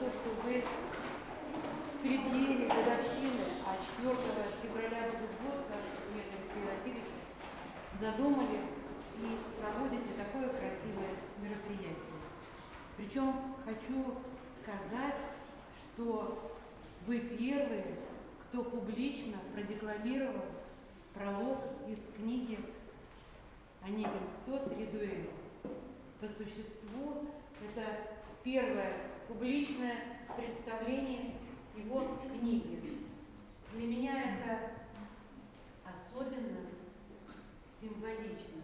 то, что вы в преддверии годовщины, а 4 февраля будет год, как нет Алексея Васильевича, задумали и проводите такое красивое мероприятие. Причем хочу сказать, что вы первые, кто публично продекламировал пролог из книги «Онегин. Кто? Три дуэли». По существу, это первое публичное представление его книги. Для меня это особенно символично,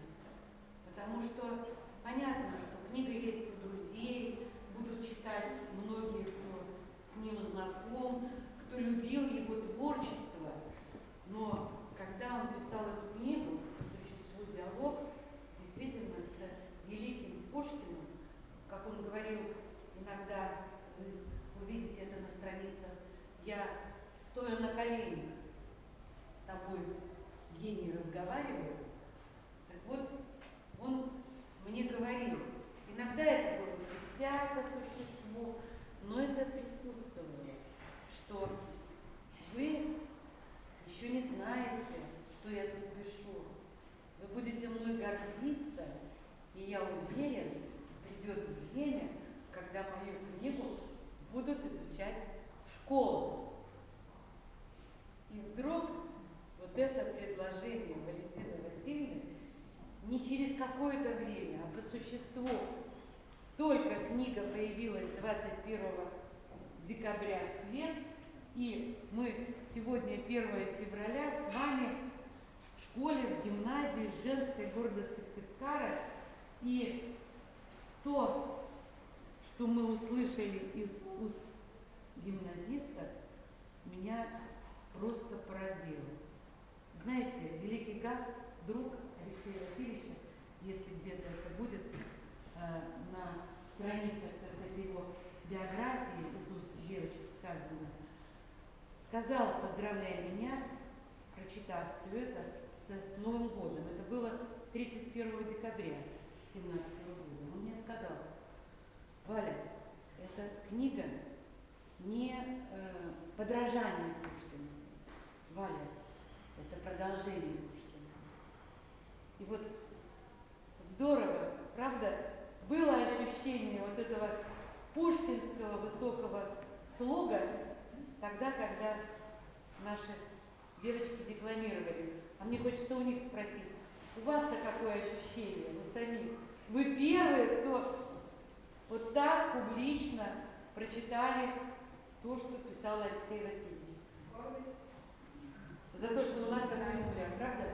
потому что понятно, что книга есть у друзей, будут читать многие, кто с ним знаком, кто любил его творчество, но когда он писал эту книгу, по существу диалог, действительно с великим Пушкиным, как он говорил, иногда вы увидите это на страницах, я, стоя на коленях, с тобой, гений, разговариваю. Так вот, он мне говорил, иногда это было шутя по существу, но это присутствовало, что вы еще не знаете, что я тут пишу. Вы будете мной гордиться, и я уверен, придет время, когда мою книгу будут изучать в школах. И вдруг вот это предложение Валентины Васильевны не через какое-то время, а по существу. Только книга появилась 21 декабря в свет, и мы сегодня, 1 февраля, с вами в школе, в гимназии женской города Сыктывкара. И то, что мы услышали из уст гимназиста, меня просто поразило. Знаете, великий Гафт, друг Алексея Васильевича, если где-то это будет на страницах, так сказать, его биографии из уст девочек сказано, сказал, поздравляя меня, прочитав все это, с Новым годом. Это было 31 декабря 2017 года. Он мне сказал: Валя, эта книга не подражание Пушкину. Валя, это продолжение Пушкина. И вот здорово, правда, было ощущение вот этого пушкинского высокого слога тогда, когда наши девочки декламировали. А мне хочется у них спросить, у вас-то какое ощущение, вы сами? Вы первые, кто вот так публично прочитали то, что писал Алексей Васильевич. За то, что у нас такая земля, правда?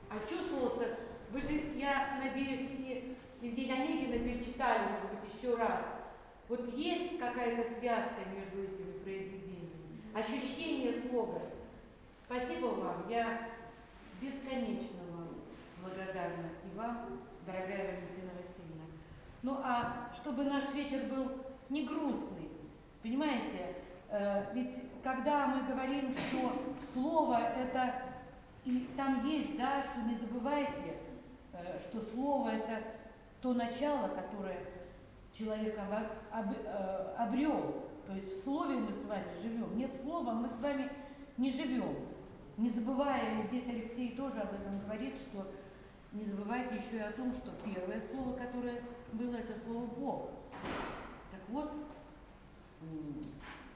А чувствовался, вы же, я надеюсь, и Евгения Онегина читали, может быть, еще раз. Вот есть какая-то связка между этими произведениями, ощущение слога. Спасибо вам, я бесконечно вам благодарна, и вам, дорогая Валентина Васильевна. Ну а чтобы наш вечер был не грустный, понимаете, ведь когда мы говорим, что слово это, и там есть, да, что не забывайте, что слово это то начало, которое человек обрел. То есть в слове мы с вами живем. Нет слова, мы с вами не живем. Не забывая, здесь Алексей тоже об этом говорит, что не забывайте еще и о том, что первое слово, которое было, это слово Бог. Так вот,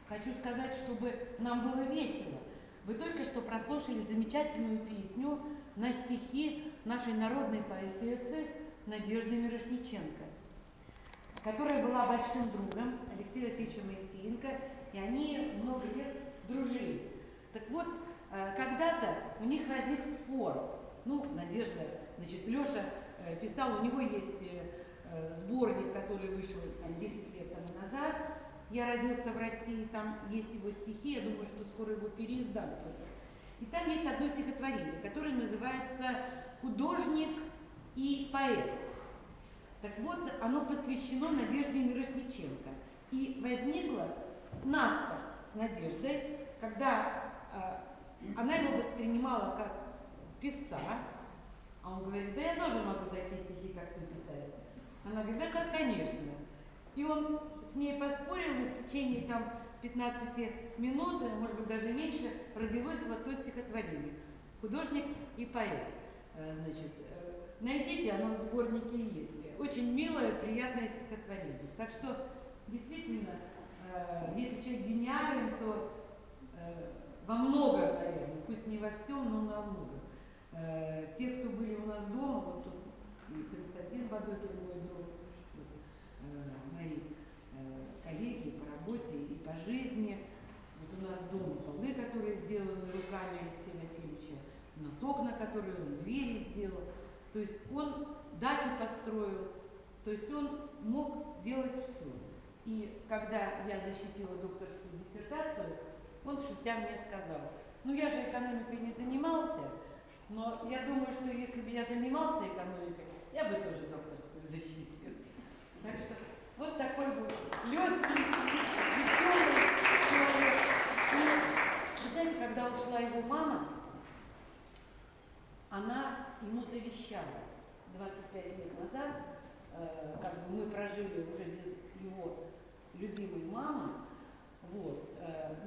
хочу сказать, чтобы нам было весело. Вы только что прослушали замечательную песню на стихи нашей народной поэтессы Надежды Мирошниченко, которая была большим другом Алексея Васильевича Моисеенко, и они много лет дружили. Так вот, когда-то у них возник спор. Ну, Надежда, значит, Леша писал, у него есть сборник, который вышел там, 10 лет тому назад. Я родился в России, там есть его стихи, я думаю, что скоро его переиздат тоже. И там есть одно стихотворение, которое называется «Художник и поэт». Так вот, оно посвящено Надежде Мирошниченко. И возникло наспор с Надеждой, когда она его воспринимала как певца, а он говорит, да я тоже могу такие стихи, как ты, писать. Она говорит, да как, конечно. И он с ней поспорил, и в течение там 15 минут, может быть даже меньше, родилось вот то стихотворение. Художник и поэт. Значит, найдите, оно в сборнике есть. Очень милое, приятное стихотворение. Так что, действительно, если человек гениален, то во многом, наверное, пусть не во всем, но во многом. Те, кто были у нас дома, вот тут и Константин Бадокин, мой друг, мои коллеги по работе и по жизни. Вот у нас дома полы, которые сделаны руками Алексея Васильевича, у нас окна, которые он, двери сделал. То есть он дачу построил, то есть он мог делать все. И когда я защитила докторскую диссертацию, он шутя мне сказал: ну я же экономикой не занимался, но я думаю, что если бы я занимался экономикой, я бы тоже докторскую защитил. Так что вот такой был легкий, веселый человек. И, вы знаете, когда ушла его мама, она ему завещала 25 лет назад, как бы мы прожили уже без его любимой мамы, вот,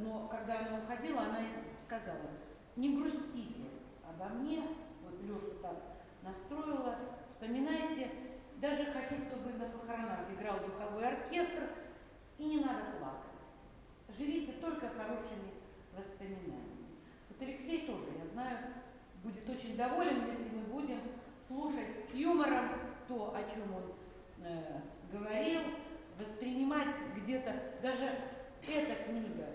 но когда она уходила, она сказала: не грустите обо мне, вот Лешу так настроила, вспоминайте, даже хочу, чтобы на похоронах играл духовой оркестр, и не надо плакать. Живите только хорошими воспоминаниями. Вот Алексей тоже, я знаю, будет очень доволен, если мы будем слушать с юмором то, о чем он говорил, воспринимать где-то, даже эта книга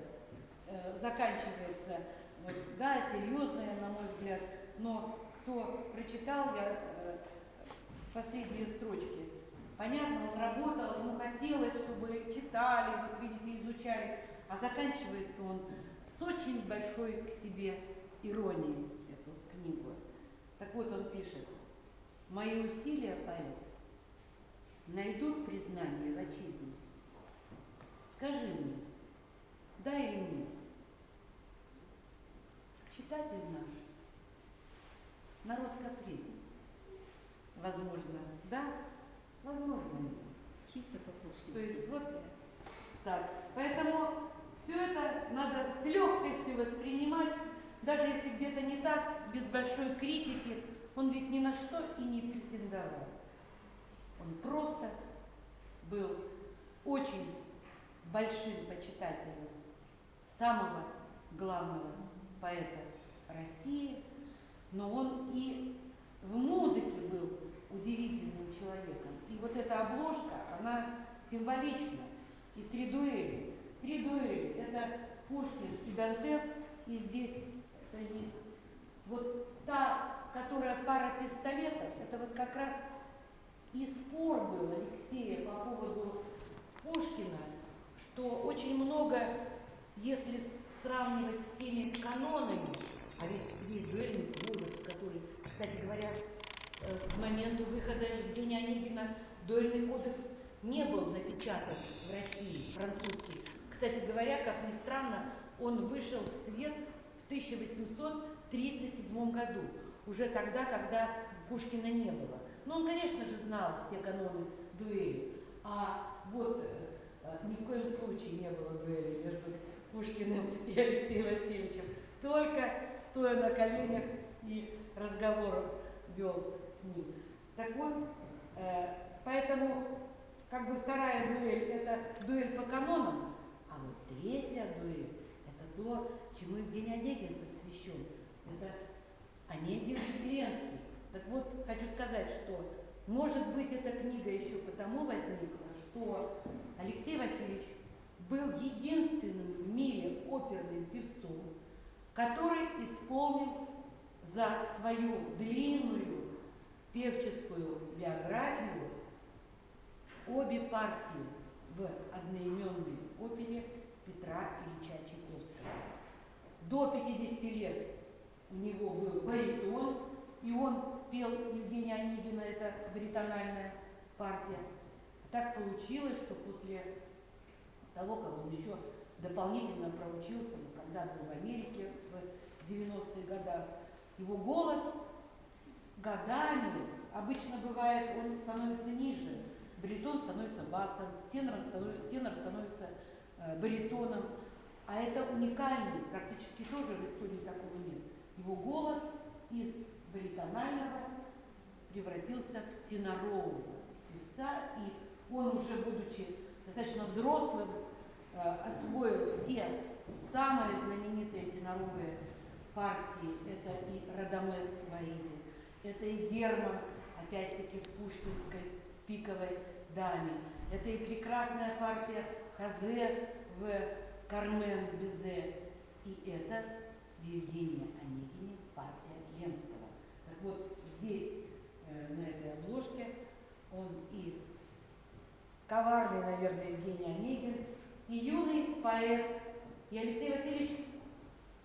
заканчивается, вот, да, серьезная, на мой взгляд, но кто прочитал, я последние строчки, понятно, он работал, ему хотелось, чтобы читали, вот видите, изучали, а заканчивает он с очень большой к себе иронией эту книгу. Так вот он пишет: мои усилия, поэт, найдут признание в отчизне. Скажи мне, да или нет? Читатель наш, народ капризный. Возможно, да, возможно, нет. Чисто по-пушкински. То есть вот так. Поэтому все это надо с легкостью воспринимать, даже если где-то не так, без большой критики. Он ведь ни на что и не претендовал. Он просто был очень большим почитателем самого главного поэта России, но он и в музыке был удивительным человеком. И вот эта обложка, она символична. И три дуэли. Три дуэли – это Пушкин и Дантес, и здесь это есть. Вот та, которая пара пистолетов, это вот как раз и спор был Алексея по поводу Пушкина, что очень много, если сравнивать с теми канонами, а ведь есть дуэльный кодекс, который, кстати говоря, к моменту выхода Евгения Онегина дуэльный кодекс не был напечатан в России, французский. Кстати говоря, как ни странно, он вышел в свет в 1837 году, уже тогда, когда Пушкина не было. Но он, конечно же, знал все каноны дуэли, а вот ни в коем случае не было дуэли между Пушкиным и Алексеем Васильевичем, только стоя на коленях и разговором вел с ним. Так вот, поэтому как бы вторая дуэль – это дуэль по канонам, а вот третья дуэль – это то, чему Евгений Онегин посвящен. Это Онегин Ленский. Так вот, хочу сказать, что, может быть, эта книга еще потому возникла, что Алексей Васильевич был единственным в мире оперным певцом, который исполнил за свою длинную певческую биографию обе партии в одноименной опере Петра Ильича Чайковского. До 50 лет у него был баритон, и он пел Евгения Онегина, это баритональная партия. Так получилось, что после того, как он еще дополнительно проучился, когда был в Америке в 90-х годах, его голос с годами, обычно бывает, он становится ниже, баритон становится басом, тенор становится баритоном. А это уникальный, практически тоже в истории такого нет. Его голос из баритонального превратился в тенорового певца, и он уже, будучи достаточно взрослым, освоил все самые знаменитые теноровые партии. Это и Радамес в Аиде, это и Герман, опять-таки в пушкинской пиковой даме, это и прекрасная партия Хазе в Кармен Бизе, и это в Евгении Онегине партия Ленского. Так вот, здесь, на этой обложке, он и коварный, наверное, Евгений Онегин, и юный поэт. И Алексей Васильевич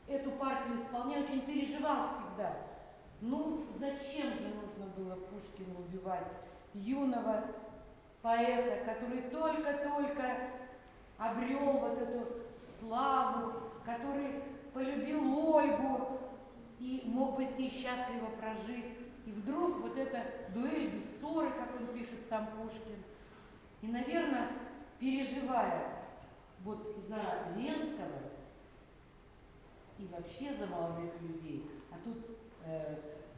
эту партию исполняя очень переживал всегда. Ну, зачем же нужно было Пушкину убивать юного поэта, который только-только обрел вот эту славу, который полюбил Ольгу и мог бы с ней счастливо прожить. И вдруг вот эта дуэль без ссоры, как он пишет сам Пушкин. И, наверное, переживая вот за Ленского и вообще за молодых людей, а тут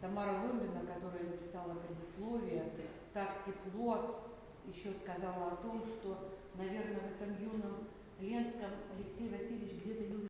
Тамара Ломбина, которая написала предисловие, так тепло еще сказала о том, что, наверное, в этом юном Ленском Алексей Васильевич где-то видел